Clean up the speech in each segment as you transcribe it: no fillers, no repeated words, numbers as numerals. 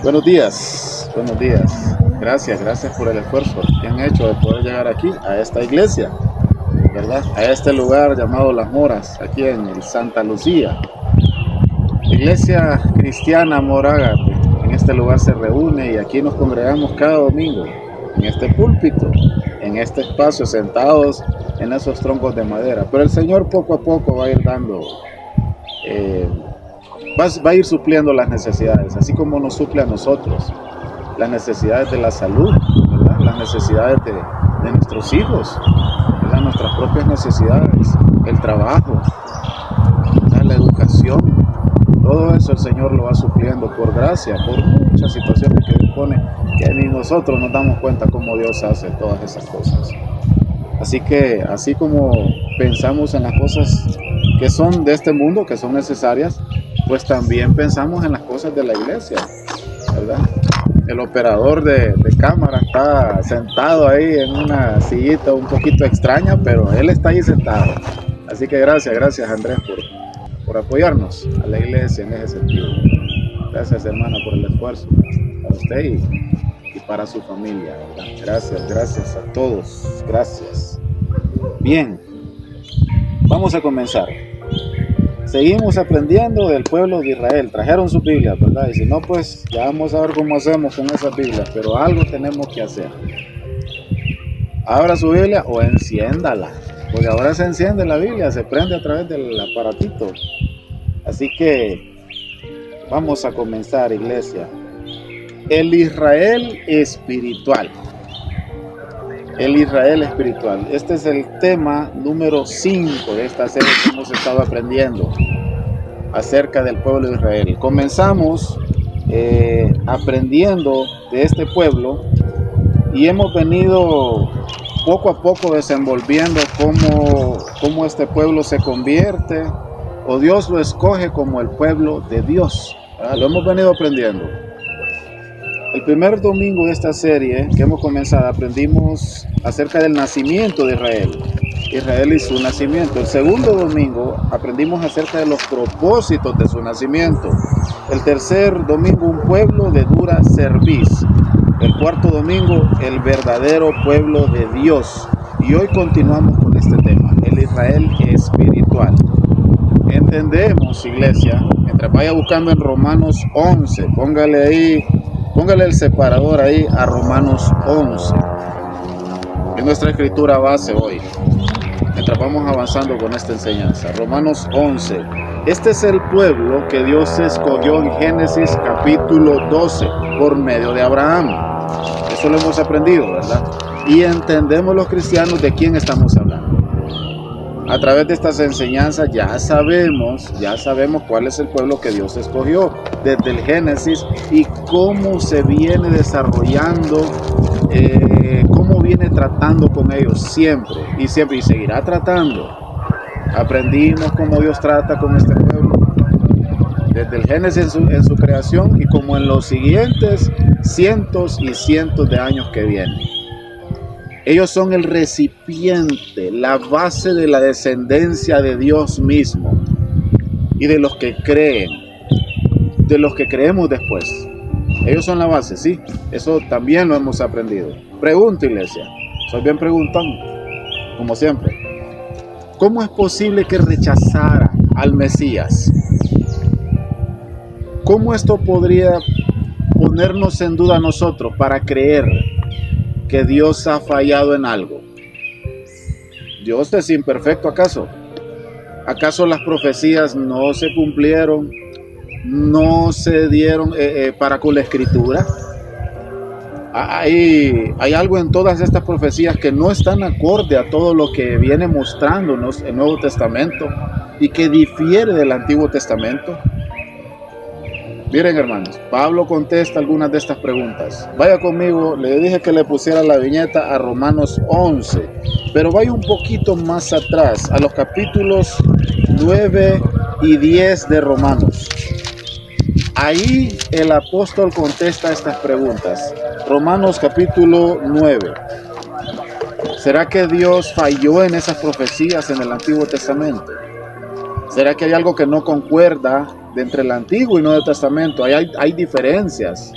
Buenos días, buenos días. Gracias por el esfuerzo que han hecho de poder llegar aquí, a esta iglesia, ¿verdad? A este lugar llamado Las Moras, aquí en el Santa Lucía. Iglesia Cristiana Morágate. En este lugar se reúne y aquí nos congregamos cada domingo, en este púlpito, en este espacio, sentados en esos troncos de madera. Pero el Señor poco a poco va a ir dando... eh, va a ir supliendo las necesidades, así como nos suple a nosotros las necesidades de la salud, ¿verdad? Las necesidades de nuestros hijos, ¿verdad? Nuestras propias necesidades, el trabajo, ¿verdad? La educación, todo eso el Señor lo va supliendo por gracia, por muchas situaciones que Dios pone, que ni nosotros nos damos cuenta cómo Dios hace todas esas cosas. Así que, así como pensamos en las cosas que son de este mundo, que son necesarias, pues también pensamos en las cosas de la iglesia, ¿verdad? El operador de cámara está sentado ahí en una sillita un poquito extraña, pero él está ahí sentado. Así que gracias Andrés por apoyarnos a la iglesia en ese sentido. Gracias hermana por el esfuerzo, para usted y para su familia, ¿verdad? Gracias a todos, gracias. Bien, vamos a comenzar. Seguimos aprendiendo del pueblo de Israel. Trajeron su Biblia, ¿verdad? Y si no, pues ya vamos a ver cómo hacemos con esa Biblia. Pero algo tenemos que hacer. Abra su Biblia o enciéndala. Porque ahora se enciende la Biblia, se prende a través del aparatito. Así que vamos a comenzar, iglesia. El Israel espiritual. El Israel espiritual. Este es el tema número 5 de esta serie que hemos estado aprendiendo acerca del pueblo de Israel. Comenzamos aprendiendo de este pueblo y hemos venido poco a poco desenvolviendo cómo este pueblo se convierte o Dios lo escoge como el pueblo de Dios. Lo hemos venido aprendiendo. El primer domingo de esta serie que hemos comenzado aprendimos acerca del nacimiento de Israel y su nacimiento. El segundo domingo aprendimos acerca de los propósitos de su nacimiento. El tercer domingo, un pueblo de dura cerviz. El cuarto domingo, el verdadero pueblo de Dios. Y hoy continuamos con este tema, el Israel espiritual. Entendemos, iglesia, mientras vaya buscando en Romanos 11, póngale el separador ahí a Romanos 11. Es nuestra escritura base hoy, mientras vamos avanzando con esta enseñanza. Romanos 11. Este es el pueblo que Dios escogió en Génesis capítulo 12 por medio de Abraham. Eso lo hemos aprendido, ¿verdad? Y entendemos los cristianos de quién estamos hablando. A través de estas enseñanzas ya sabemos cuál es el pueblo que Dios escogió desde el Génesis y cómo se viene desarrollando, cómo viene tratando con ellos siempre y seguirá tratando. Aprendimos cómo Dios trata con este pueblo desde el Génesis en su creación y como en los siguientes cientos y cientos de años que vienen. Ellos son el recipiente, la base de la descendencia de Dios mismo y de los que creen, de los que creemos después. Ellos son la base, sí, eso también lo hemos aprendido. Pregunta, iglesia, soy bien preguntón, como siempre. ¿Cómo es posible que rechazara al Mesías? ¿Cómo esto podría ponernos en duda a nosotros para creer que Dios ha fallado en algo? ¿Dios es imperfecto acaso? ¿Acaso las profecías no se cumplieron? ¿No se dieron para con la escritura? Hay algo en todas estas profecías que no están acorde a todo lo que viene mostrándonos el Nuevo Testamento y que difiere del Antiguo Testamento. Miren, hermanos, Pablo contesta algunas de estas preguntas. Vaya conmigo, le dije que le pusiera la viñeta a Romanos 11, pero vaya un poquito más atrás, a los capítulos 9 y 10 de Romanos. Ahí el apóstol contesta estas preguntas. Romanos capítulo 9. ¿Será que Dios falló en esas profecías en el Antiguo Testamento? ¿Será que hay algo que no concuerda de entre el Antiguo y Nuevo Testamento? Hay diferencias.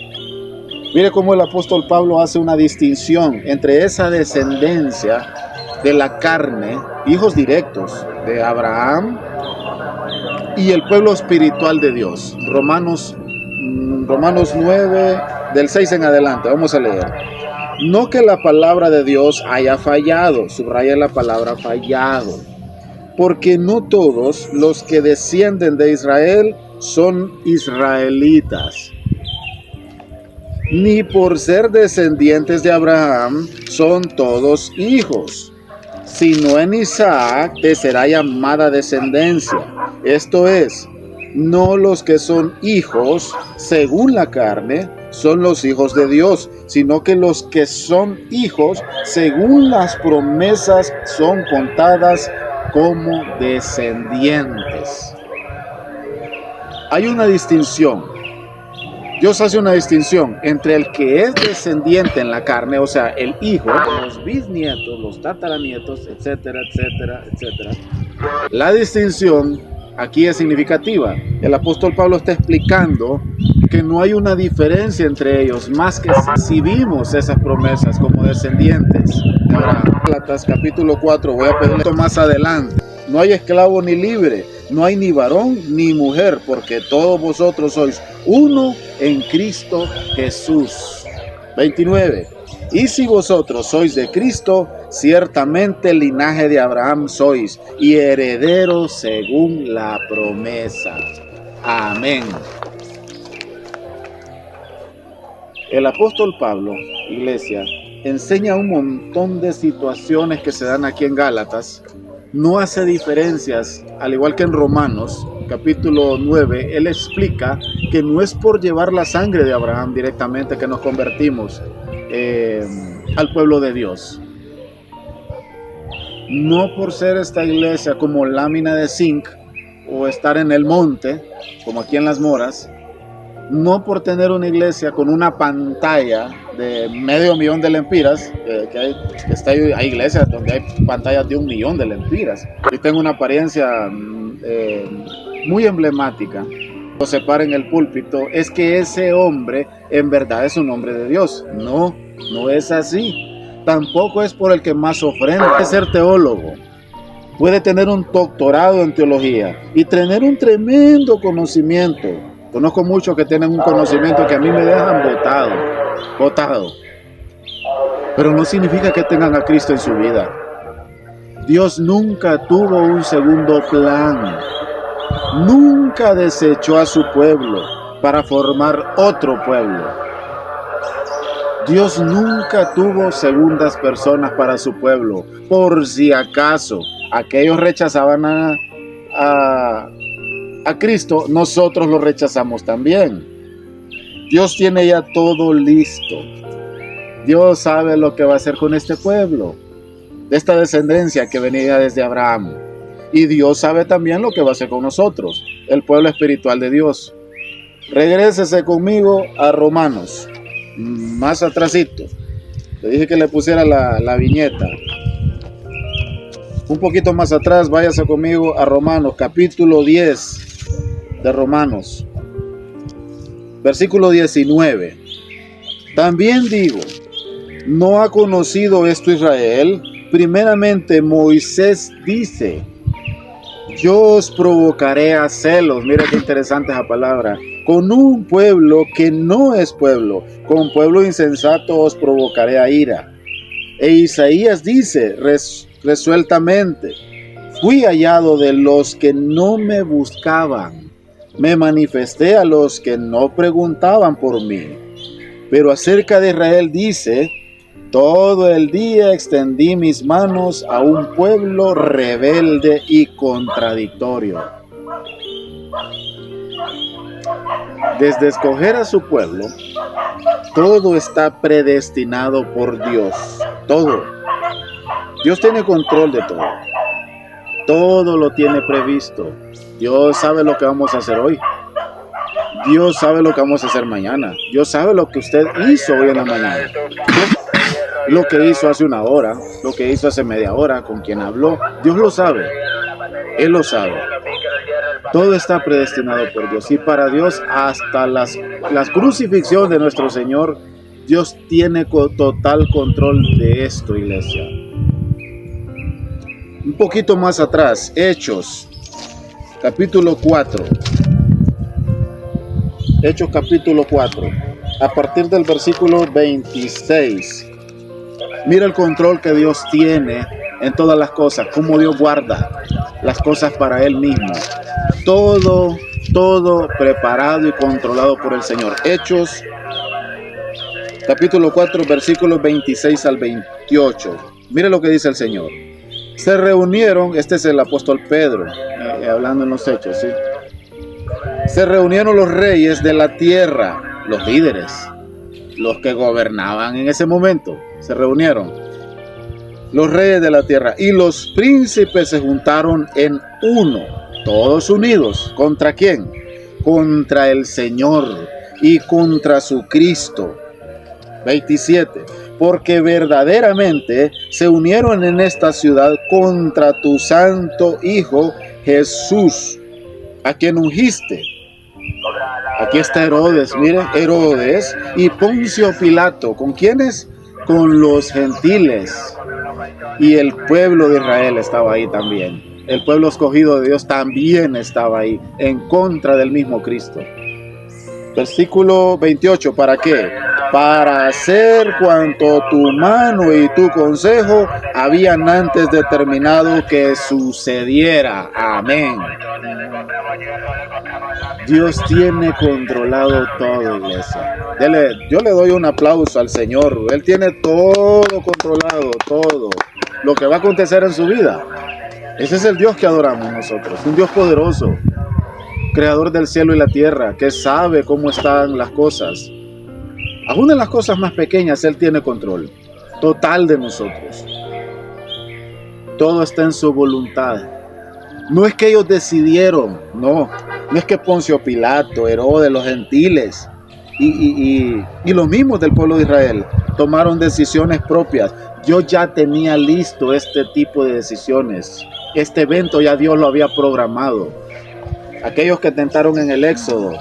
Mire cómo el apóstol Pablo hace una distinción entre esa descendencia de la carne, hijos directos de Abraham, y el pueblo espiritual de Dios. Romanos 9, del 6 en adelante, vamos a leer. No que la palabra de Dios haya fallado, subraya la palabra fallado, porque no todos los que descienden de Israel son israelitas, ni por ser descendientes de Abraham son todos hijos, sino en Isaac te será llamada descendencia. Esto es, no los que son hijos según la carne son los hijos de Dios, sino que los que son hijos según las promesas son contadas como descendientes. Hay una distinción. Dios hace una distinción entre el que es descendiente en la carne, o sea, el hijo, los bisnietos, los tataranietos, etcétera, etcétera, etcétera. La distinción aquí es significativa. El apóstol Pablo está explicando que no hay una diferencia entre ellos, más que si recibimos esas promesas como descendientes. Ahora, Gálatas capítulo 4, voy a pedir esto más adelante. No hay esclavo ni libre, no hay ni varón ni mujer, porque todos vosotros sois uno en Cristo Jesús. 29. Y si vosotros sois de Cristo, ciertamente linaje de Abraham sois, y herederos según la promesa. Amén. El apóstol Pablo, iglesia, enseña un montón de situaciones que se dan aquí en Gálatas. No hace diferencias, al igual que en Romanos, capítulo 9, él explica que no es por llevar la sangre de Abraham directamente que nos convertimos al pueblo de Dios. No por ser esta iglesia como lámina de zinc o estar en el monte, como aquí en Las Moras, no por tener una iglesia con una pantalla de 500,000 de lempiras, hay iglesias donde hay pantallas de 1,000,000 de lempiras. Y tengo una apariencia muy emblemática. Lo separa en el púlpito, es que ese hombre en verdad es un hombre de Dios. No, no es así. Tampoco es por el que más ofrenda. Puede ser teólogo, puede tener un doctorado en teología y tener un tremendo conocimiento. Conozco muchos que tienen un conocimiento que a mí me dejan botado. Pero no significa que tengan a Cristo en su vida. Dios nunca tuvo un segundo plan. Nunca desechó a su pueblo para formar otro pueblo. Dios nunca tuvo segundas personas para su pueblo. Por si acaso aquellos rechazaban a Cristo, nosotros lo rechazamos también. Dios tiene ya todo listo. Dios sabe lo que va a hacer con este pueblo, de esta descendencia que venía desde Abraham. Y Dios sabe también lo que va a hacer con nosotros, el pueblo espiritual de Dios. Regrésese conmigo a Romanos, más atrasito. Le dije que le pusiera la viñeta. Un poquito más atrás, váyase conmigo a Romanos, capítulo 10 de Romanos, versículo 19. También digo, ¿no ha conocido esto Israel? Primeramente Moisés dice, yo os provocaré a celos. Mira qué interesante esa palabra. Con un pueblo que no es pueblo, con pueblo insensato os provocaré a ira. E Isaías dice resueltamente, fui hallado de los que no me buscaban, me manifesté a los que no preguntaban por mí. Pero acerca de Israel dice, todo el día extendí mis manos a un pueblo rebelde y contradictorio. Desde escoger a su pueblo, todo está predestinado por Dios. Todo. Dios tiene control de todo. Todo lo tiene previsto. Dios sabe lo que vamos a hacer hoy. Dios sabe lo que vamos a hacer mañana. Dios sabe lo que usted hizo hoy en la mañana. Lo que hizo hace una hora, lo que hizo hace media hora, con quien habló. Dios lo sabe. Él lo sabe. Todo está predestinado por Dios. Y para Dios hasta las crucifixión de nuestro Señor Dios tiene total control de esto, iglesia. Un poquito más atrás, Hechos, capítulo 4. Hechos capítulo 4, a partir del versículo 26. Mira el control que Dios tiene en todas las cosas, cómo Dios guarda las cosas para Él mismo. Todo preparado y controlado por el Señor. Hechos capítulo 4, versículos 26 al 28. Mire lo que dice el Señor. Se reunieron, este es el apóstol Pedro, hablando en los Hechos, ¿sí? Se reunieron los reyes de la tierra, los líderes, los que gobernaban en ese momento. Se reunieron los reyes de la tierra y los príncipes se juntaron en uno, todos unidos. ¿Contra quién? Contra el Señor y contra su Cristo. 27. Porque verdaderamente se unieron en esta ciudad contra tu santo Hijo Jesús, a quien ungiste. Aquí está Herodes, mire, Herodes y Poncio Pilato. ¿Con quiénes? Con los gentiles. Y el pueblo de Israel estaba ahí también. El pueblo escogido de Dios también estaba ahí, en contra del mismo Cristo. Versículo 28, ¿para qué? Para hacer cuanto tu mano y tu consejo habían antes determinado que sucediera. Amén. Dios tiene controlado todo, iglesia. Yo le doy un aplauso al Señor. Él tiene todo controlado, todo lo que va a acontecer en su vida. Ese es el Dios que adoramos nosotros, un Dios poderoso, creador del cielo y la tierra, que sabe cómo están las cosas. Aún en las cosas más pequeñas, Él tiene control total de nosotros. Todo está en su voluntad. No es que ellos decidieron, no es que Poncio Pilato, Herodes, los gentiles y los mismos del pueblo de Israel tomaron decisiones propias. Yo ya tenía listo este tipo de decisiones. Este evento ya Dios lo había programado. Aquellos que tentaron en el Éxodo,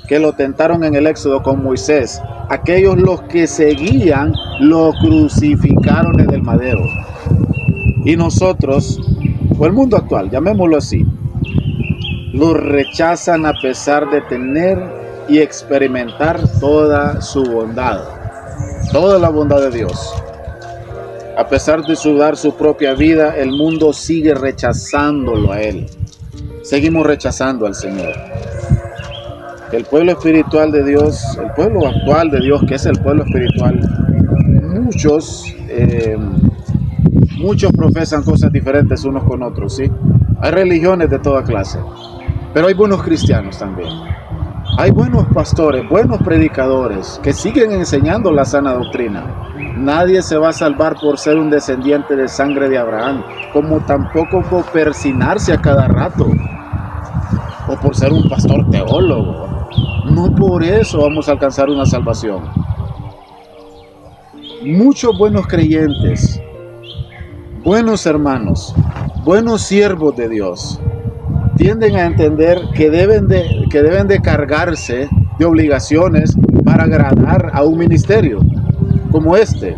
que lo tentaron en el Éxodo con Moisés, aquellos los que seguían lo crucificaron en el madero. Y nosotros, o el mundo actual, llamémoslo así, lo rechazan a pesar de tener y experimentar toda su bondad, toda la bondad de Dios. A pesar de dar su propia vida, el mundo sigue rechazándolo a Él. Seguimos rechazando al Señor. El pueblo espiritual de Dios, el pueblo actual de Dios, que es el pueblo espiritual, muchos profesan cosas diferentes unos con otros, ¿sí? Hay religiones de toda clase, pero hay buenos cristianos también. Hay buenos pastores, buenos predicadores que siguen enseñando la sana doctrina. Nadie se va a salvar por ser un descendiente de sangre de Abraham, como tampoco por persinarse a cada rato, o por ser un pastor teólogo. No por eso vamos a alcanzar una salvación. Muchos buenos creyentes, buenos hermanos, buenos siervos de Dios, tienden a entender que deben de cargarse de obligaciones para agradar a un ministerio como este,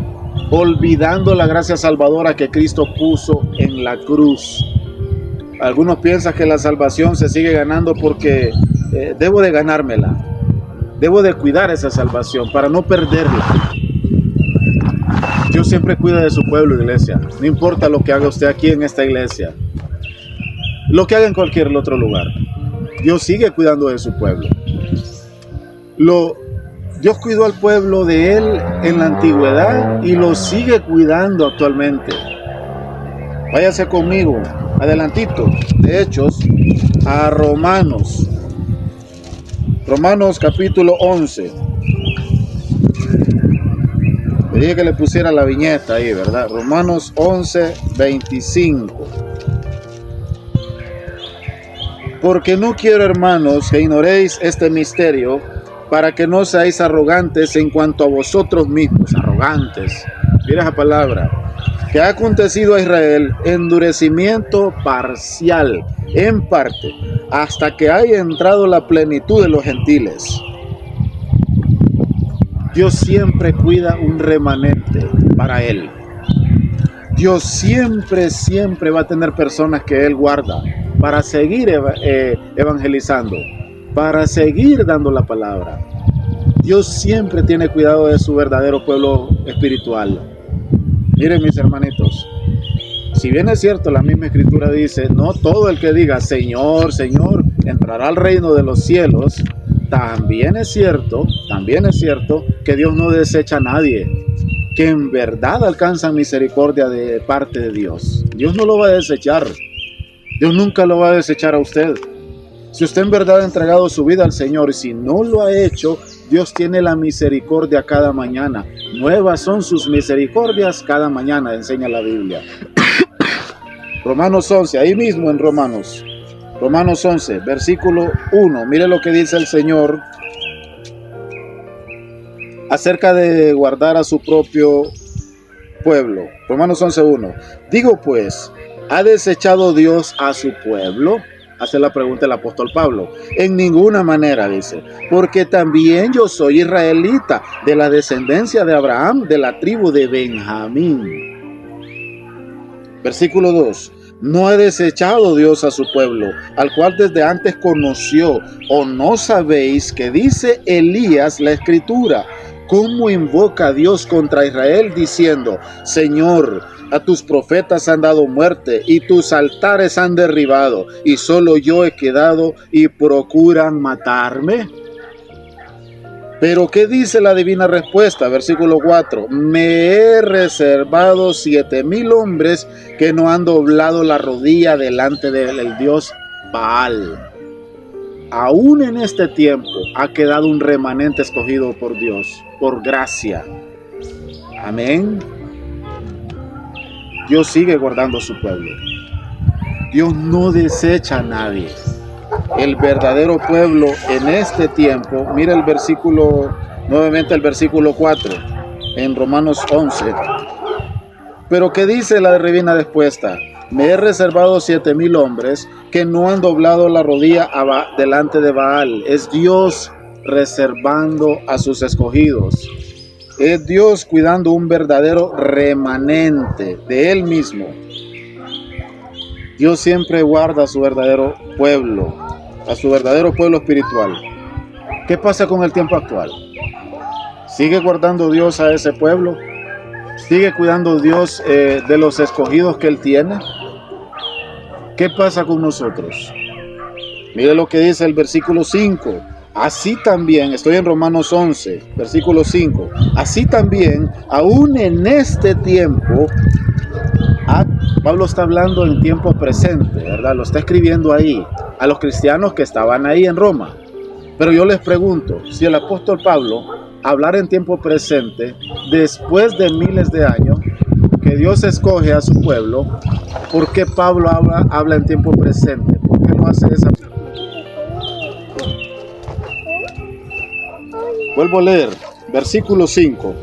olvidando la gracia salvadora que Cristo puso en la cruz. Algunos piensan que la salvación se sigue ganando porque debo de ganármela, debo de cuidar esa salvación para no perderla. Dios siempre cuida de su pueblo, iglesia. No importa lo que haga usted aquí en esta iglesia, lo que haga en cualquier otro lugar, Dios sigue cuidando de su pueblo. Dios cuidó al pueblo de Él en la antigüedad y lo sigue cuidando actualmente. Váyase conmigo, adelantito, de Hechos, a Romanos capítulo 11. Le dije que le pusiera la viñeta ahí, ¿verdad? Romanos 11, 25. Porque no quiero, hermanos, que ignoréis este misterio, para que no seáis arrogantes en cuanto a vosotros mismos. Arrogantes. Mira esa palabra. Que ha acontecido a Israel endurecimiento parcial, en parte, hasta que haya entrado la plenitud de los gentiles. Dios siempre cuida un remanente para Él. Dios siempre va a tener personas que Él guarda para seguir evangelizando, para seguir dando la palabra. Dios siempre tiene cuidado de su verdadero pueblo espiritual. Miren, mis hermanitos, si bien es cierto, la misma escritura dice, no todo el que diga Señor, Señor, entrará al reino de los cielos, también es cierto que Dios no desecha a nadie, que en verdad alcanzan misericordia de parte de Dios. Dios no lo va a desechar. Dios nunca lo va a desechar a usted. Si usted en verdad ha entregado su vida al Señor y si no lo ha hecho, Dios tiene la misericordia cada mañana. Nuevas son sus misericordias cada mañana, enseña la Biblia. Romanos 11, ahí mismo en Romanos 11, versículo 1. Mire lo que dice el Señor acerca de guardar a su propio pueblo. Romanos 11:1. Digo pues, ¿ha desechado Dios a su pueblo? Hace la pregunta el apóstol Pablo. En ninguna manera, dice, porque también yo soy israelita, de la descendencia de Abraham, de la tribu de Benjamín. Versículo 2. No ha desechado Dios a su pueblo, al cual desde antes conoció. ¿O no sabéis que dice Elías la escritura? ¿Cómo invoca a Dios contra Israel diciendo, Señor, a tus profetas han dado muerte y tus altares han derribado y solo yo he quedado y procuran matarme? Pero ¿qué dice la divina respuesta? Versículo 4. Me he reservado 7,000 hombres que no han doblado la rodilla delante del Dios Baal. Aún en este tiempo ha quedado un remanente escogido por Dios, por gracia. Amén. Dios sigue guardando a su pueblo. Dios no desecha a nadie. El verdadero pueblo en este tiempo, mira el versículo, nuevamente el versículo 4, en Romanos 11. Pero ¿qué dice la divina respuesta? Me he reservado 7,000 hombres que no han doblado la rodilla delante de Baal. Es Dios reservando a sus escogidos. Es Dios cuidando un verdadero remanente de Él mismo. Dios siempre guarda a su verdadero pueblo espiritual. ¿Qué pasa con el tiempo actual? ¿Sigue guardando Dios a ese pueblo? ¿Sigue cuidando Dios de los escogidos que Él tiene? ¿Qué pasa con nosotros? Mire lo que dice el versículo 5. Así también, estoy en Romanos 11, versículo 5. Así también, aún en este tiempo, Pablo está hablando en tiempo presente, ¿verdad? Lo está escribiendo ahí a los cristianos que estaban ahí en Roma. Pero yo les pregunto, si el apóstol Pablo hablara en tiempo presente, después de miles de años, que Dios escoge a su pueblo, ¿por qué Pablo habla en tiempo presente? ¿Por qué no hace esa? Vuelvo a leer, versículo 5.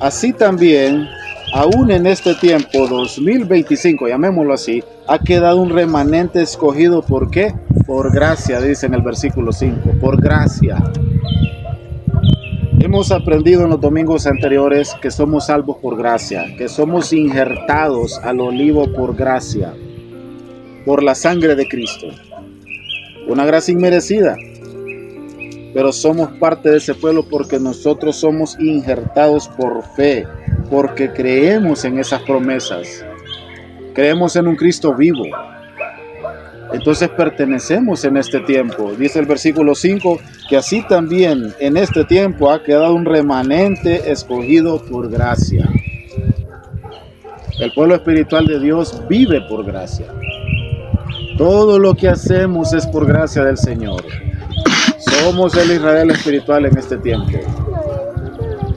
Así también, aún en este tiempo, 2025, llamémoslo así, ha quedado un remanente escogido. ¿Por qué? Por gracia, dice en el versículo 5, por gracia. Hemos aprendido en los domingos anteriores que somos salvos por gracia, que somos injertados al olivo por gracia, por la sangre de Cristo. Una gracia inmerecida, pero somos parte de ese pueblo porque nosotros somos injertados por fe, porque creemos en esas promesas, creemos en un Cristo vivo. Entonces pertenecemos en este tiempo. Dice el versículo 5 que así también en este tiempo ha quedado un remanente escogido por gracia. El pueblo espiritual de Dios vive por gracia. Todo lo que hacemos es por gracia del Señor. Somos el Israel espiritual en este tiempo.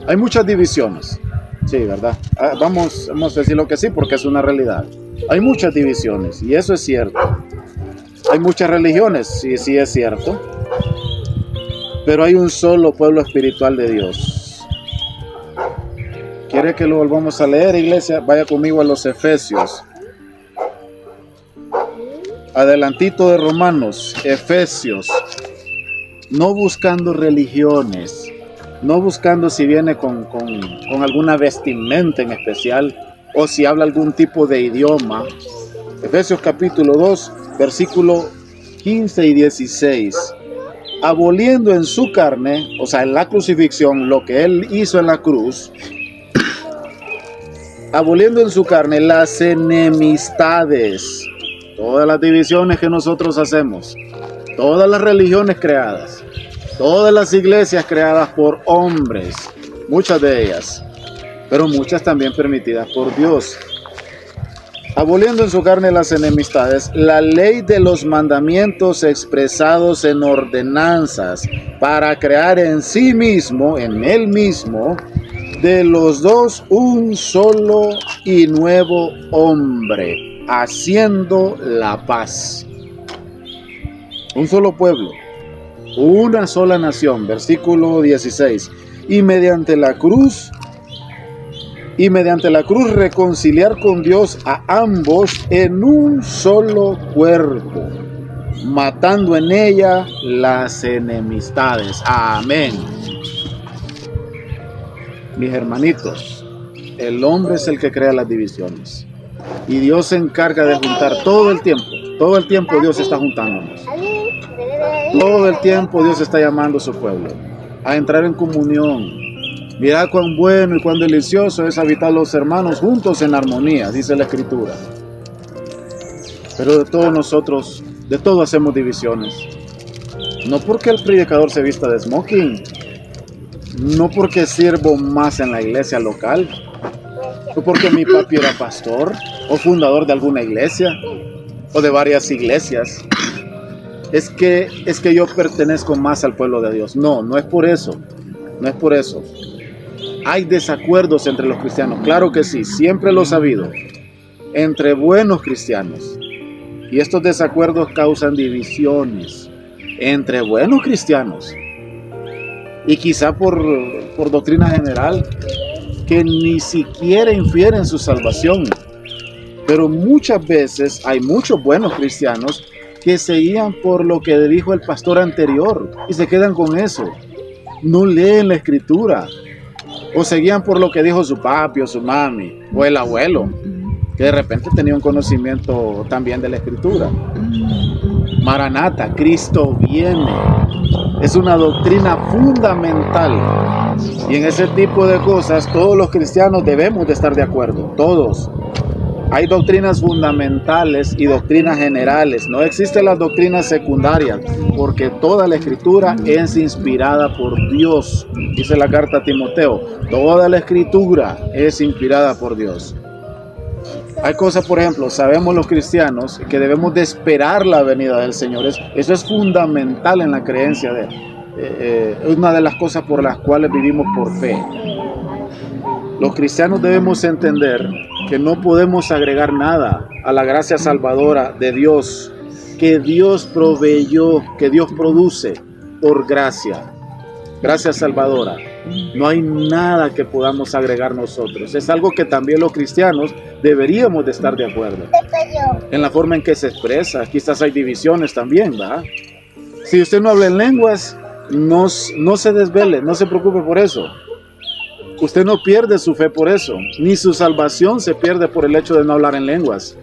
Hay muchas divisiones. Sí, ¿verdad? Vamos a decirlo que sí, porque es una realidad. Hay muchas divisiones, y eso es cierto. Hay muchas religiones, sí es cierto. Pero hay un solo pueblo espiritual de Dios. ¿Quiere que lo volvamos a leer, iglesia? Vaya conmigo a los Efesios. Adelantito de Romanos, Efesios. No buscando religiones, no buscando si viene con alguna vestimenta en especial o si habla algún tipo de idioma. Efesios capítulo 2, versículo 15 y 16. Aboliendo en su carne, o sea, en la crucifixión, lo que él hizo en la cruz, aboliendo en su carne las enemistades, todas las divisiones que nosotros hacemos, todas las religiones creadas, todas las iglesias creadas por hombres, muchas de ellas, pero muchas también permitidas por Dios. Aboliendo en su carne las enemistades, la ley de los mandamientos expresados en ordenanzas, para crear en sí mismo, en él mismo, de los dos un solo y nuevo hombre, haciendo la paz. Un solo pueblo, una sola nación, versículo 16, y mediante la cruz reconciliar con Dios a ambos en un solo cuerpo, matando en ella las enemistades. Amén. Mis hermanitos, el hombre es el que crea las divisiones y Dios se encarga de juntar todo el tiempo Dios está juntándonos, todo el tiempo Dios está llamando a su pueblo a entrar en comunión. Mirad cuán bueno y cuán delicioso es habitar los hermanos juntos en armonía, dice la Escritura. Pero de todos nosotros, de todo hacemos divisiones. No porque el predicador se vista de smoking, no porque sirvo más en la iglesia local, no porque mi papi era pastor o fundador de alguna iglesia o de varias iglesias. Es que yo pertenezco más al pueblo de Dios. No es por eso. No es por eso. Hay desacuerdos entre los cristianos, claro que sí, siempre lo he sabido, entre buenos cristianos. Y estos desacuerdos causan divisiones entre buenos cristianos. Y quizá por doctrina general, que ni siquiera infieren su salvación. Pero muchas veces hay muchos buenos cristianos que se guían por lo que dijo el pastor anterior y se quedan con eso. No leen la Escritura. O se guían por lo que dijo su papi o su mami o el abuelo, que de repente tenía un conocimiento también de la Escritura. Maranata, Cristo viene. Es una doctrina fundamental. Y en ese tipo de cosas todos los cristianos debemos de estar de acuerdo. Todos. Hay doctrinas fundamentales y doctrinas generales. No existen las doctrinas secundarias, porque toda la Escritura es inspirada por Dios. Dice la carta a Timoteo, toda la Escritura es inspirada por Dios. Hay cosas, por ejemplo, sabemos los cristianos que debemos de esperar la venida del Señor. Eso es fundamental en la creencia de es una de las cosas por las cuales vivimos por fe. Los cristianos debemos entender que no podemos agregar nada a la gracia salvadora de Dios, que Dios proveyó, que Dios produce por gracia. Gracia salvadora. No hay nada que podamos agregar nosotros. Es algo que también los cristianos deberíamos de estar de acuerdo. En la forma en que se expresa, quizás hay divisiones también, ¿verdad? Si usted no habla en lenguas, no se desvele, no se preocupe por eso. Usted no pierde su fe por eso, ni su salvación se pierde por el hecho de no hablar en lenguas.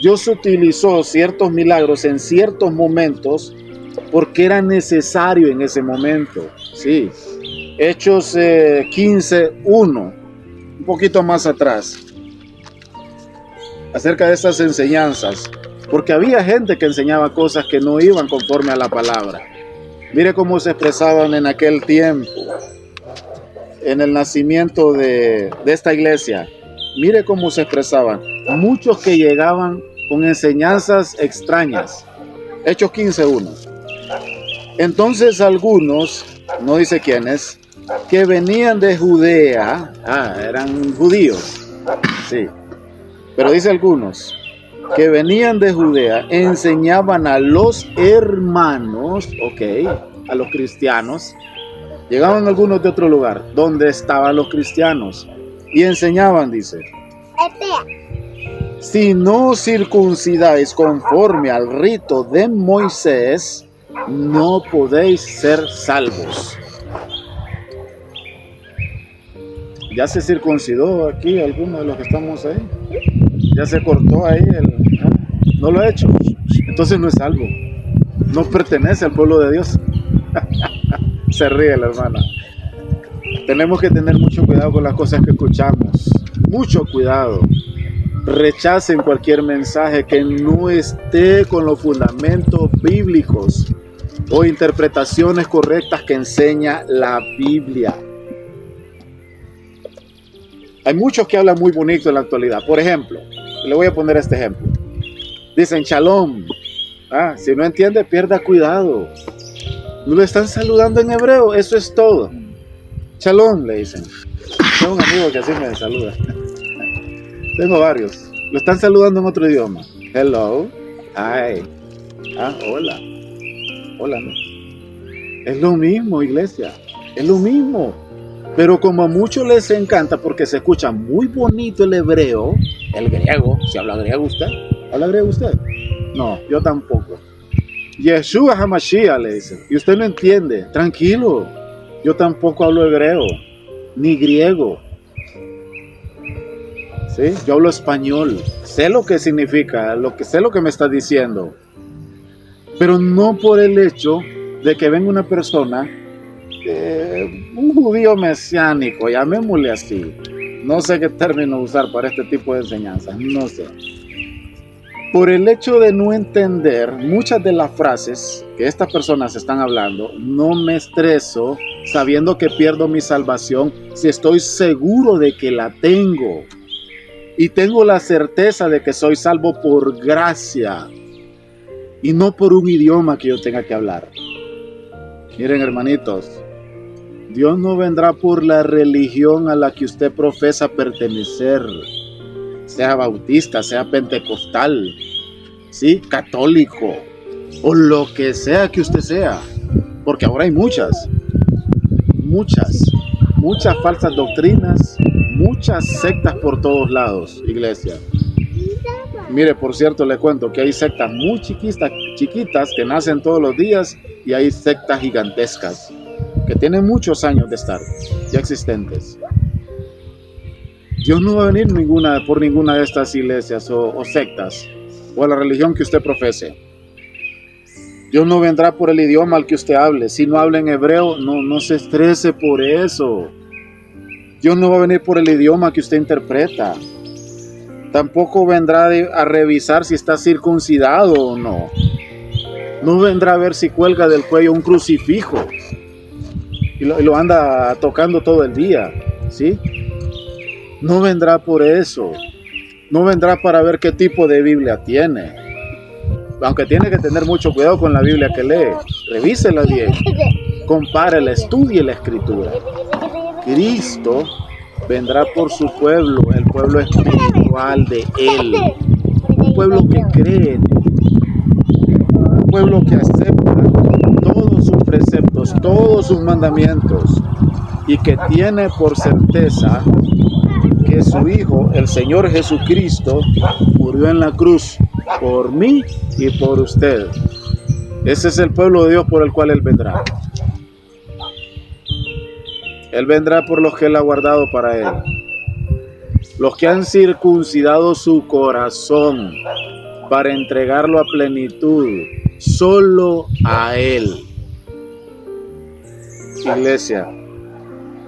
Dios utilizó ciertos milagros en ciertos momentos porque era necesario en ese momento. Sí. Hechos 15:1, un poquito más atrás, acerca de estas enseñanzas, porque había gente que enseñaba cosas que no iban conforme a la palabra. Mire cómo se expresaban en aquel tiempo, en el nacimiento de esta iglesia. Mire cómo se expresaban. Muchos que llegaban con enseñanzas extrañas. Hechos 15:1. Entonces algunos, no dice quiénes, que venían de Judea, eran judíos, sí, pero dice algunos, que venían de Judea, enseñaban a los hermanos, a los cristianos. Llegaban algunos de otro lugar, donde estaban los cristianos, y enseñaban, dice, si no circuncidáis conforme al rito de Moisés, no podéis ser salvos. ¿Ya se circuncidó aquí alguno de los que estamos ahí? ¿Ya se cortó ahí? ¿No lo ha hecho? Entonces no es salvo. No pertenece al pueblo de Dios. Se ríe la hermana. Tenemos que tener mucho cuidado con las cosas que escuchamos. Mucho cuidado. Rechacen cualquier mensaje que no esté con los fundamentos bíblicos o interpretaciones correctas que enseña la Biblia. Hay muchos que hablan muy bonito en la actualidad. Por ejemplo, le voy a poner este ejemplo. Dicen shalom. Si no entiende, pierda cuidado. No lo están saludando en hebreo, eso es todo. Shalom, le dicen. Tengo un amigo que así me saluda. Tengo varios. Lo están saludando en otro idioma. Hello. Hi. Hola. Hola, ¿no? Es lo mismo, iglesia. Es lo mismo. Pero como a muchos les encanta porque se escucha muy bonito el hebreo, el griego, ¿si habla griego usted? ¿Habla griego usted? No, yo tampoco. Yeshua HaMashiach le dicen. Y usted no entiende. Tranquilo. Yo tampoco hablo hebreo, ni griego. ¿Sí? Yo hablo español. Sé lo que significa, sé lo que me está diciendo. Pero no por el hecho de que venga una persona, un judío mesiánico, llamémosle así. No sé qué término usar para este tipo de enseñanzas, no sé. Por el hecho de no entender muchas de las frases que estas personas están hablando, no me estreso sabiendo que pierdo mi salvación si estoy seguro de que la tengo. Y tengo la certeza de que soy salvo por gracia y no por un idioma que yo tenga que hablar. Miren, hermanitos, Dios no vendrá por la religión a la que usted profesa pertenecer. Sea bautista, sea pentecostal, ¿sí? Católico, o lo que sea que usted sea, porque ahora hay muchas falsas doctrinas, muchas sectas por todos lados, iglesia. Mire, por cierto, le cuento que hay sectas muy chiquitas que nacen todos los días y hay sectas gigantescas que tienen muchos años de estar ya existentes. Dios no va a venir por ninguna de estas iglesias o sectas o a la religión que usted profese. Dios no vendrá por el idioma al que usted hable. Si no habla en hebreo, no se estrese por eso. Dios no va a venir por el idioma que usted interpreta. Tampoco vendrá a revisar si está circuncidado o no. No vendrá a ver si cuelga del cuello un crucifijo y lo anda tocando todo el día, ¿sí? No vendrá por eso. No vendrá para ver qué tipo de Biblia tiene. Aunque tiene que tener mucho cuidado con la Biblia que lee. Revísela bien. Compárela, estudie la Escritura. Cristo vendrá por su pueblo, el pueblo espiritual de Él. Un pueblo que cree en Él. Un pueblo que acepta todos sus preceptos, todos sus mandamientos. Y que tiene por certeza que su Hijo, el Señor Jesucristo, murió en la cruz por mí y por usted. Ese es el pueblo de Dios por el cual Él vendrá. Él vendrá por los que Él ha guardado para Él. Los que han circuncidado su corazón para entregarlo a plenitud, solo a Él. Iglesia,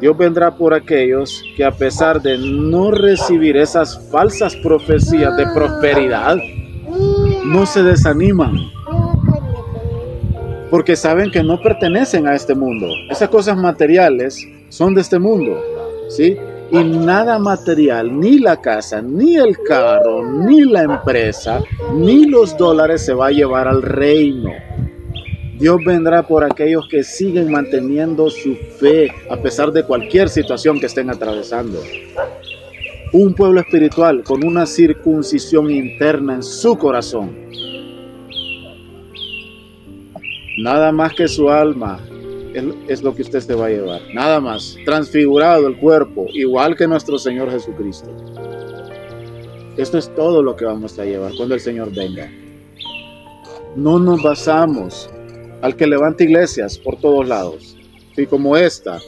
Dios vendrá por aquellos que a pesar de no recibir esas falsas profecías de prosperidad, no se desaniman. Porque saben que no pertenecen a este mundo. Esas cosas materiales son de este mundo, ¿sí? Y nada material, ni la casa, ni el carro, ni la empresa, ni los dólares se va a llevar al reino. Dios vendrá por aquellos que siguen manteniendo su fe a pesar de cualquier situación que estén atravesando. Un pueblo espiritual con una circuncisión interna en su corazón. Nada más que su alma es lo que usted se va a llevar. Nada más. Transfigurado el cuerpo, igual que nuestro Señor Jesucristo. Esto es todo lo que vamos a llevar cuando el Señor venga. No nos basamos al que levanta iglesias por todos lados, y como esta,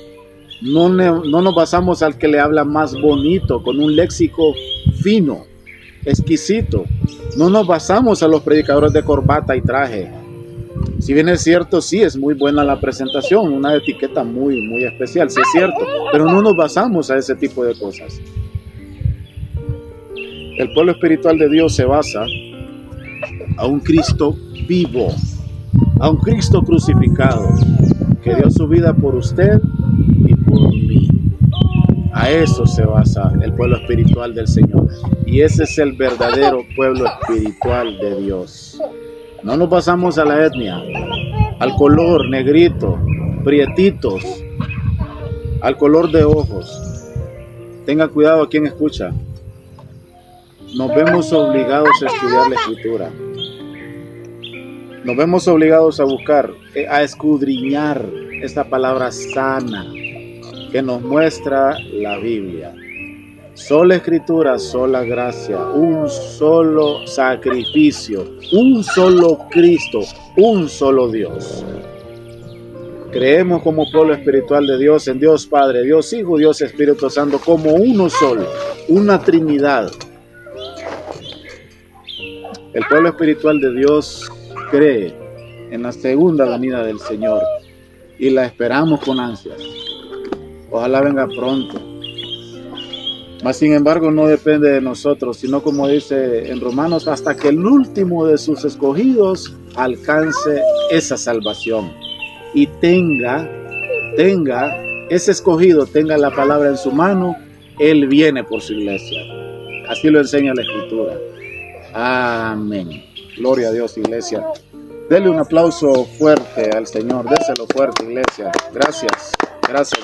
No nos basamos al que le habla más bonito, con un léxico fino, exquisito. No nos basamos a los predicadores de corbata y traje. Si bien es cierto, sí, es muy buena la presentación, una etiqueta muy, muy especial, sí es cierto, pero no nos basamos a ese tipo de cosas. El pueblo espiritual de Dios se basa a un Cristo vivo, a un Cristo crucificado, que dio su vida por usted y por mí. A eso se basa el pueblo espiritual del Señor. Y ese es el verdadero pueblo espiritual de Dios. No nos basamos a la etnia, al color, negrito, prietitos, al color de ojos. Tenga cuidado a quien escucha. Nos vemos obligados a estudiar la Escritura. Nos vemos obligados a buscar, a escudriñar esta palabra sana que nos muestra la Biblia. Sola Escritura, sola gracia, un solo sacrificio, un solo Cristo, un solo Dios. Creemos como pueblo espiritual de Dios en Dios Padre, Dios Hijo, Dios Espíritu Santo como uno solo, una Trinidad. El pueblo espiritual de Dios cree en la segunda venida del Señor y la esperamos con ansias. Ojalá venga pronto. Mas sin embargo no depende de nosotros, sino como dice en Romanos, hasta que el último de sus escogidos alcance esa salvación y tenga ese escogido, tenga la palabra en su mano, Él viene por su iglesia. Así lo enseña la Escritura. Amén. Gloria a Dios, iglesia. Dele un aplauso fuerte al Señor. Déselo fuerte, iglesia. Gracias. Gracias.